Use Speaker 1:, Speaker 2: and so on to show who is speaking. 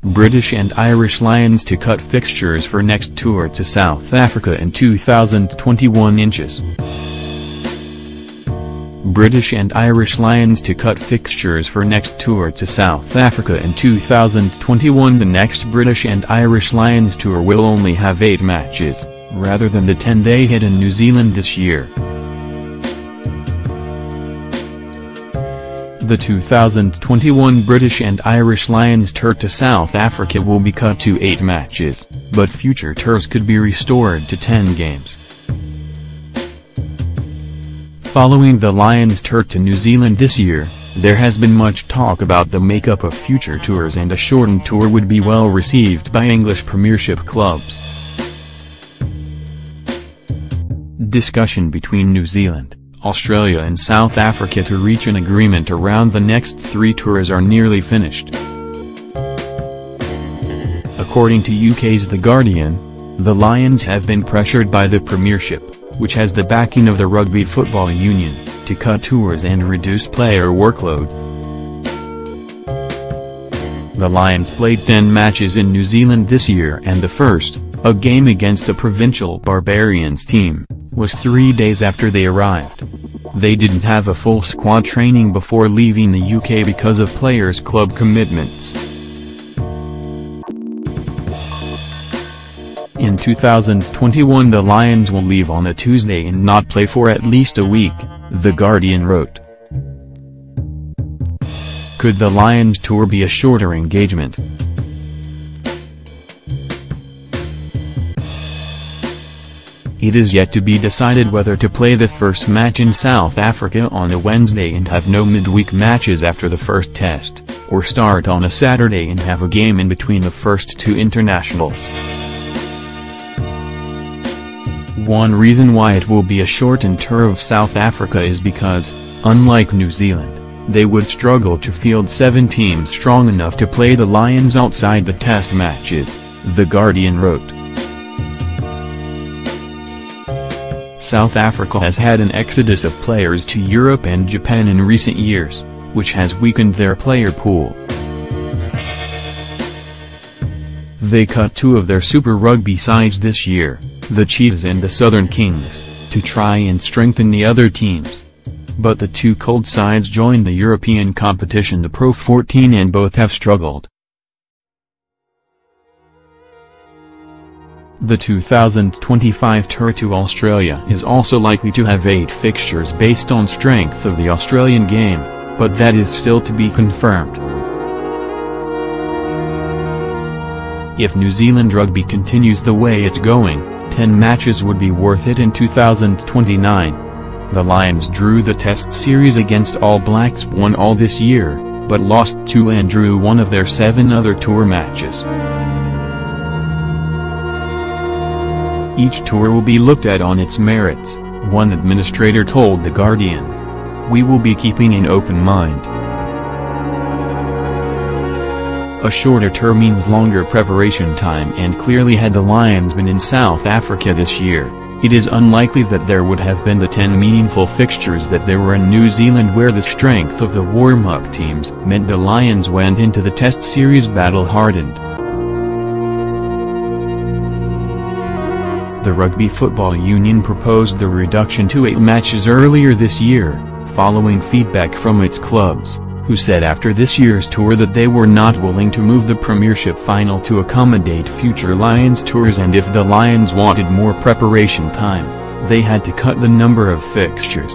Speaker 1: British and Irish Lions to cut fixtures for next tour to South Africa in 2021 inches. British and Irish Lions to cut fixtures for next tour to South Africa in 2021. The next British and Irish Lions tour will only have 8 matches, rather than the 10 they had in New Zealand this year. The 2021 British and Irish Lions tour to South Africa will be cut to 8 matches, but future tours could be restored to 10 games. Following the Lions tour to New Zealand this year, there has been much talk about the makeup of future tours, and a shortened tour would be well received by English Premiership clubs. Discussion between New Zealand, Australia and South Africa to reach an agreement around the next 3 tours are nearly finished. According to UK's The Guardian, the Lions have been pressured by the Premiership, which has the backing of the Rugby Football Union, to cut tours and reduce player workload. The Lions played 10 matches in New Zealand this year, and the first, a game against a provincial Barbarians team, was 3 days after they arrived. They didn't have a full squad training before leaving the UK because of players' club commitments. In 2021 the Lions will leave on a Tuesday and not play for at least a week, The Guardian wrote. Could the Lions tour be a shorter engagement? It is yet to be decided whether to play the first match in South Africa on a Wednesday and have no midweek matches after the first test, or start on a Saturday and have a game in between the first 2 internationals. One reason why it will be a shortened tour of South Africa is because, unlike New Zealand, they would struggle to field 7 teams strong enough to play the Lions outside the test matches, The Guardian wrote. South Africa has had an exodus of players to Europe and Japan in recent years, which has weakened their player pool. They cut 2 of their Super Rugby sides this year, the Cheetahs and the Southern Kings, to try and strengthen the other teams. But the 2 cold sides joined the European competition, the Pro 14, and both have struggled. The 2025 tour to Australia is also likely to have 8 fixtures based on strength of the Australian game, but that is still to be confirmed. If New Zealand rugby continues the way it's going, 10 matches would be worth it in 2029. The Lions drew the Test series against All Blacks, won all this year, but lost 2 and drew 1 of their 7 other tour matches. Each tour will be looked at on its merits, one administrator told The Guardian. We will be keeping an open mind. A shorter tour means longer preparation time, and clearly had the Lions been in South Africa this year, it is unlikely that there would have been the 10 meaningful fixtures that there were in New Zealand, where the strength of the warm-up teams meant the Lions went into the Test series battle-hardened. The Rugby Football Union proposed the reduction to 8 matches earlier this year, following feedback from its clubs, who said after this year's tour that they were not willing to move the Premiership final to accommodate future Lions tours, and if the Lions wanted more preparation time, they had to cut the number of fixtures.